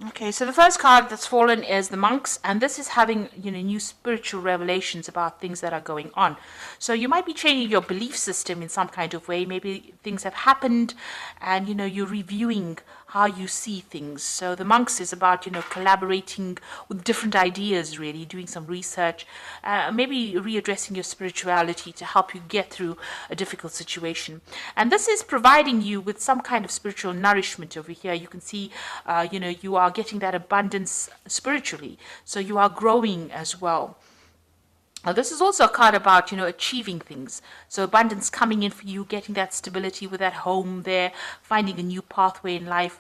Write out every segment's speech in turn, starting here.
Okay, so the first card that's fallen is the monks, and this is having, new spiritual revelations about things that are going on. So you might be changing your belief system in some kind of way. Maybe things have happened, and you're reviewing how you see things. So the monks is about collaborating with different ideas, really doing some research, maybe readdressing your spirituality to help you get through a difficult situation. And this is providing you with some kind of spiritual nourishment over here. You can see, you are getting that abundance spiritually. So you are growing as well. Now, this is also a card about, achieving things. So abundance coming in for you, getting that stability with that home there, finding a new pathway in life,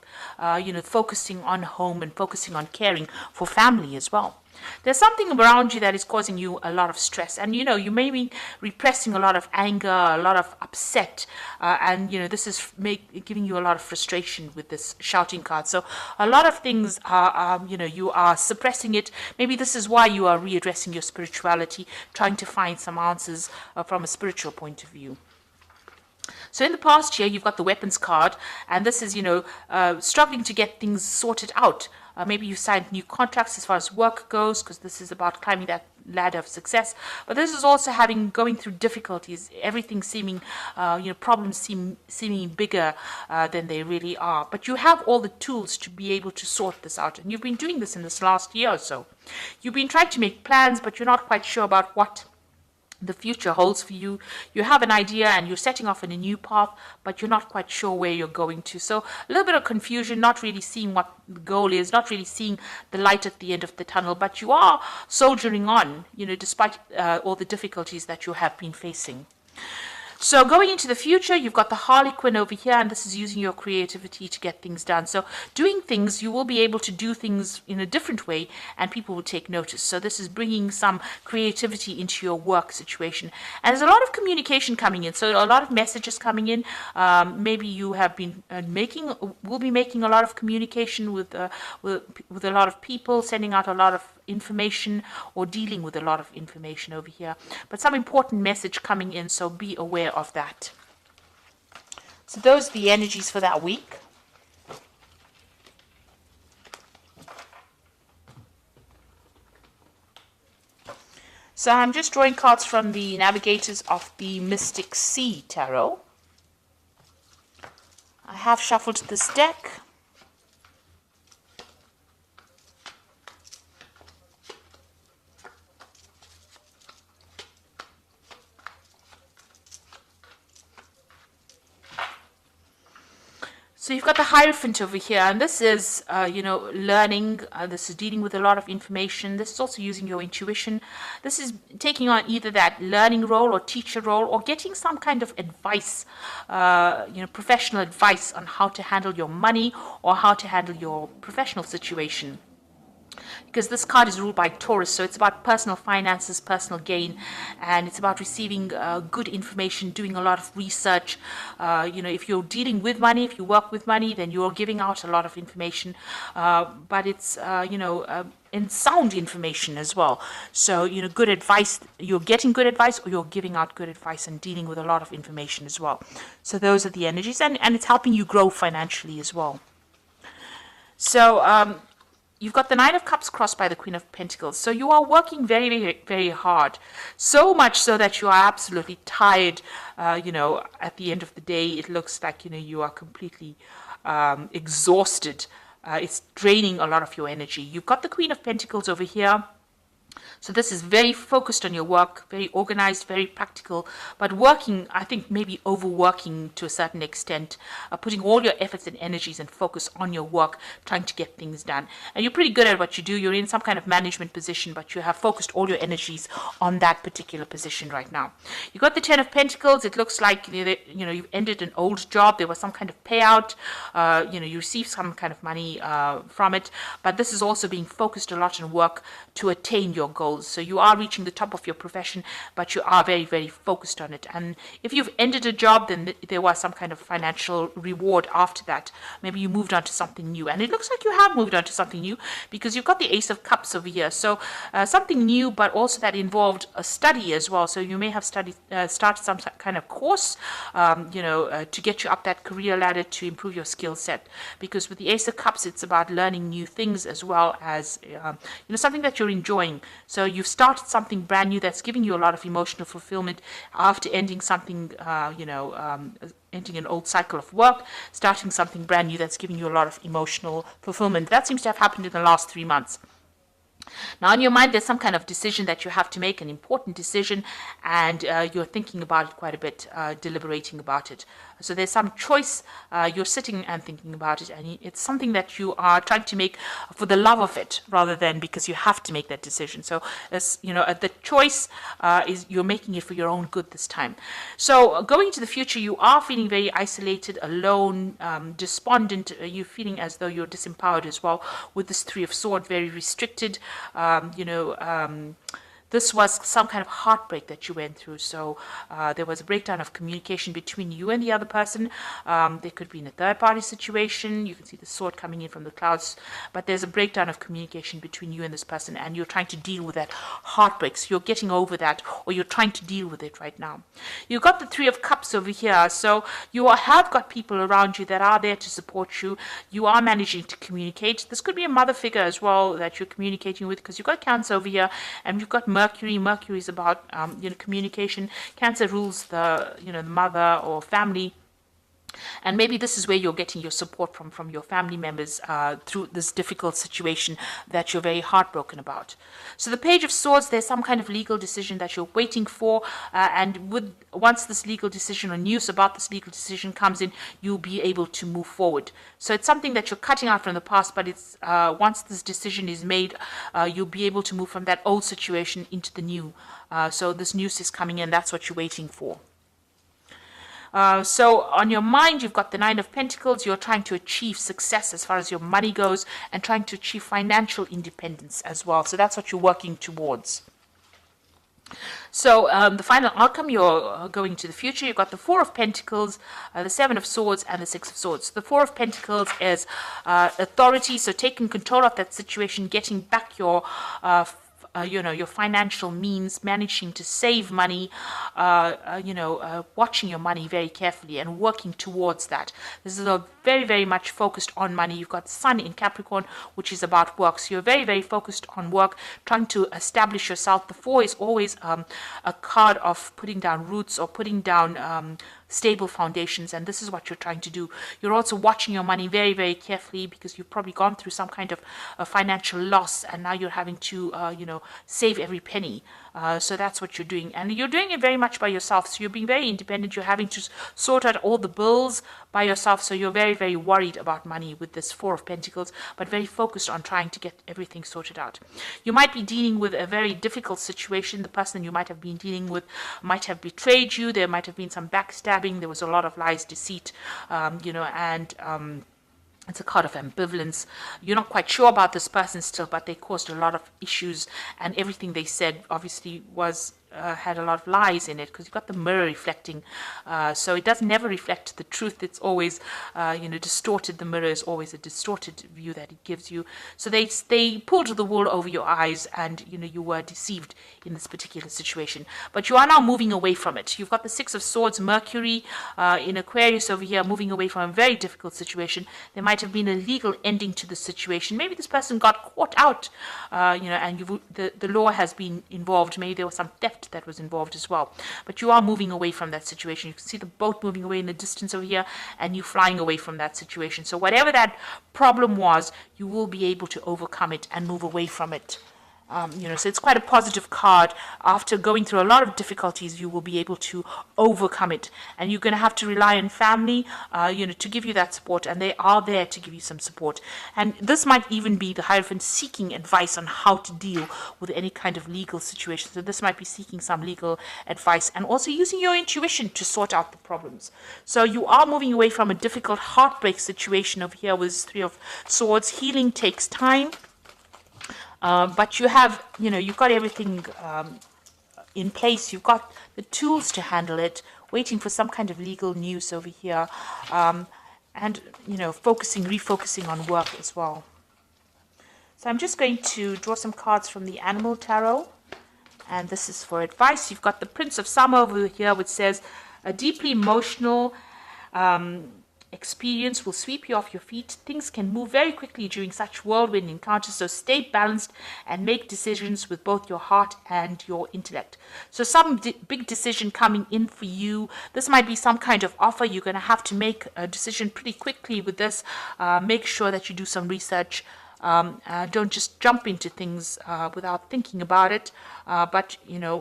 focusing on home and focusing on caring for family as well. There's something around you that is causing you a lot of stress, and you may be repressing a lot of anger, a lot of upset, and this is giving you a lot of frustration with this shouting card. So a lot of things are, you are suppressing it. Maybe this is why you are readdressing your spirituality, trying to find some answers from a spiritual point of view. So in the past year, you've got the weapons card, and this is, struggling to get things sorted out. Maybe you signed new contracts as far as work goes, because this is about climbing that ladder of success. But this is also going through difficulties, everything seeming, problems seeming bigger than they really are. But you have all the tools to be able to sort this out. And you've been doing this in this last year or so. You've been trying to make plans, but you're not quite sure about what the future holds for you. You have an idea and you're setting off on a new path, but you're not quite sure where you're going to. So a little bit of confusion, not really seeing what the goal is, not really seeing the light at the end of the tunnel, but you are soldiering on, despite all the difficulties that you have been facing. So going into the future, you've got the Harlequin over here, and this is using your creativity to get things done. So doing things, you will be able to do things in a different way, and people will take notice. So this is bringing some creativity into your work situation. And there's a lot of communication coming in, so a lot of messages coming in. Maybe you have been will be making a lot of communication with a lot of people, sending out a lot of information or dealing with a lot of information over here, but some important message coming in, so be aware of that. So those are the energies for that week. So I'm just drawing cards from the Navigators of the Mystic Sea Tarot. I have shuffled this deck. So you've got the Hierophant over here, and this is, learning. This is dealing with a lot of information. This is also using your intuition. This is taking on either that learning role or teacher role, or getting some kind of advice, professional advice on how to handle your money or how to handle your professional situation. Because this card is ruled by Taurus, so it's about personal finances, personal gain, and it's about receiving good information, doing a lot of research. If you're dealing with money, if you work with money, then you're giving out a lot of information, but it's, and sound information as well. So, good advice, you're getting good advice, or you're giving out good advice and dealing with a lot of information as well. So those are the energies, and it's helping you grow financially as well. So, you've got the Nine of Cups crossed by the Queen of Pentacles. So you are working very, very, very hard. So much so that you are absolutely tired. At the end of the day, it looks like, you are completely exhausted. It's draining a lot of your energy. You've got the Queen of Pentacles over here. So this is very focused on your work, very organized, very practical, but working, I think maybe overworking to a certain extent, putting all your efforts and energies and focus on your work, trying to get things done. And you're pretty good at what you do. You're in some kind of management position, but you have focused all your energies on that particular position right now. You've got the Ten of Pentacles. It looks like, you've ended an old job. There was some kind of payout. You received some kind of money from it, but this is also being focused a lot on work to attain your goals. So you are reaching the top of your profession, but you are very, very focused on it. And if you've ended a job, then there was some kind of financial reward after that. Maybe you moved on to something new. And it looks like you have moved on to something new because you've got the Ace of Cups over here. So something new, but also that involved a study as well. So you may have started some kind of course, to get you up that career ladder to improve your skill set. Because with the Ace of Cups, it's about learning new things as well as something that you're enjoying. So you've started something brand new that's giving you a lot of emotional fulfillment after ending something, ending an old cycle of work, starting something brand new that's giving you a lot of emotional fulfillment. That seems to have happened in the last 3 months. Now, in your mind, there's some kind of decision that you have to make, an important decision, and you're thinking about it quite a bit, deliberating about it. So there's some choice, you're sitting and thinking about it, and it's something that you are trying to make for the love of it, rather than because you have to make that decision. So, the choice is you're making it for your own good this time. So going into the future, you are feeling very isolated, alone, despondent. You're feeling as though you're disempowered as well with this Three of Swords, very restricted. This was some kind of heartbreak that you went through. So there was a breakdown of communication between you and the other person. There could be in a third-party situation. You can see the sword coming in from the clouds. But there's a breakdown of communication between you and this person, and you're trying to deal with that heartbreak. So you're getting over that, or you're trying to deal with it right now. You've got the Three of Cups over here. So you have got people around you that are there to support you. You are managing to communicate. This could be a mother figure as well that you're communicating with, because you've got Cancer over here, and you've got Mercury. Mercury is about communication. Cancer rules the mother or family. And maybe this is where you're getting your support from your family members through this difficult situation that you're very heartbroken about. So the Page of Swords, there's some kind of legal decision that you're waiting for, and once this legal decision or news about this legal decision comes in, you'll be able to move forward. So it's something that you're cutting out from the past, but it's once this decision is made, you'll be able to move from that old situation into the new. So this news is coming in. That's what you're waiting for. So on your mind, you've got the Nine of Pentacles. You're trying to achieve success as far as your money goes, and trying to achieve financial independence as well. So that's what you're working towards. So the final outcome, you're going to the future. You've got the Four of Pentacles, the Seven of Swords, and the Six of Swords. The Four of Pentacles is authority, so taking control of that situation, getting back your your financial means, managing to save money, watching your money very carefully and working towards that. This is a very, very much focused on money. You've got Sun in Capricorn, which is about work. So you're very, very focused on work, trying to establish yourself. The Four is always a card of putting down roots or putting down stable foundations, and this is what you're trying to do. You're also watching your money very, very carefully, because you've probably gone through some kind of financial loss, and now you're having to save every penny. So that's what you're doing, and you're doing it very much by yourself. So you're being very independent. You're having to sort out all the bills by yourself. So you're very, very worried about money with this Four of Pentacles, but very focused on trying to get everything sorted out. You might be dealing with a very difficult situation. The person you might have been dealing with might have betrayed you. There might have been some backstabbing. There was a lot of lies, deceit, it's a card of ambivalence. You're not quite sure about this person still, but they caused a lot of issues, and everything they said obviously was had a lot of lies in it, because you've got the mirror reflecting. So it does never reflect the truth. It's always, distorted. The mirror is always a distorted view that it gives you. So they pulled the wool over your eyes, and you were deceived in this particular situation. But you are now moving away from it. You've got the Six of Swords, Mercury in Aquarius over here, moving away from a very difficult situation. There might have been a legal ending to the situation. Maybe this person got caught out, and the law has been involved. Maybe there was some theft that was involved as well. But you are moving away from that situation. You can see the boat moving away in the distance over here, and you flying away from that situation. So whatever that problem was, you will be able to overcome it and move away from it. So it's quite a positive card. After going through a lot of difficulties, you will be able to overcome it. And you're going to have to rely on family, to give you that support. And they are there to give you some support. And this might even be the Hierophant seeking advice on how to deal with any kind of legal situation. So this might be seeking some legal advice, and also using your intuition to sort out the problems. So you are moving away from a difficult heartbreak situation over here with Three of Swords. Healing takes time. But you have, you've got everything in place. You've got the tools to handle it, waiting for some kind of legal news over here, and, refocusing on work as well. So I'm just going to draw some cards from the Animal Tarot, and this is for advice. You've got the Prince of Summer over here, which says, a deeply emotional experience will sweep you off your feet. Things can move very quickly during such whirlwind encounters, so stay balanced and make decisions with both your heart and your intellect. So some big decision coming in for you. This might be some kind of offer. You're going to have to make a decision pretty quickly with this. Make sure that you do some research. Don't just jump into things without thinking about it, but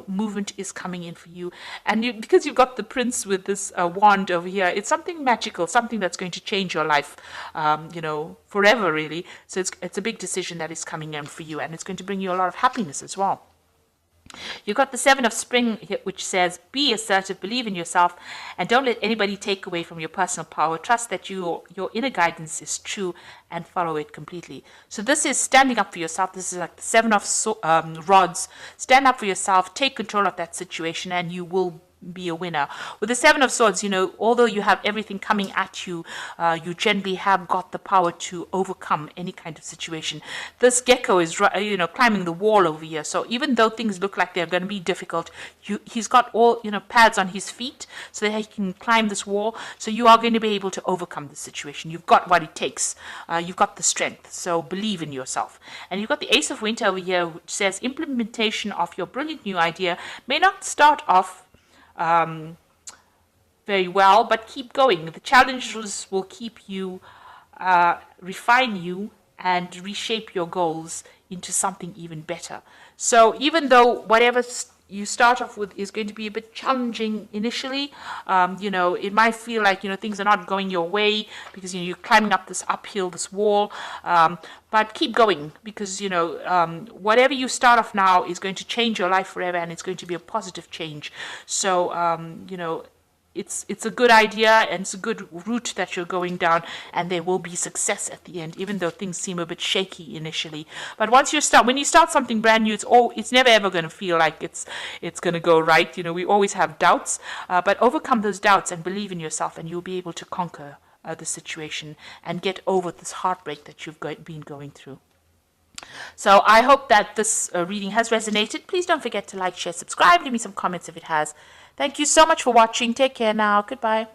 movement is coming in for you, and because you've got the prince with this wand over here, it's something magical, something that's going to change your life forever, really. So it's a big decision that is coming in for you, and it's going to bring you a lot of happiness as well. You've got the Seven of Spring here, which says, be assertive, believe in yourself, and don't let anybody take away from your personal power. Trust that your inner guidance is true and follow it completely. So this is standing up for yourself. This is like the Seven of Rods. Stand up for yourself, take control of that situation, and you will be a winner. With the Seven of Swords, although you have everything coming at you, you generally have got the power to overcome any kind of situation. This gecko is, climbing the wall over here. So even though things look like they're going to be difficult, he's got all, pads on his feet so that he can climb this wall. So you are going to be able to overcome the situation. You've got what it takes. You've got the strength. So believe in yourself. And you've got the Ace of Winter over here, which says implementation of your brilliant new idea may not start off very well, but keep going. The challenges will keep you, refine you, and reshape your goals into something even better. So even though whatever you start off with is going to be a bit challenging initially, it might feel like, things are not going your way because, you're climbing up this uphill, this wall, but keep going because, whatever you start off now is going to change your life forever, and it's going to be a positive change. So, it's a good idea, and it's a good route that you're going down, and there will be success at the end, even though things seem a bit shaky initially. But when you start something brand new, it's never ever going to feel like it's going to go right. We always have doubts, but overcome those doubts and believe in yourself, and you'll be able to conquer the situation and get over this heartbreak that you've been going through. So I hope that this reading has resonated. Please don't forget to like, share, subscribe. Leave me some comments if it has. Thank you so much for watching. Take care now. Goodbye.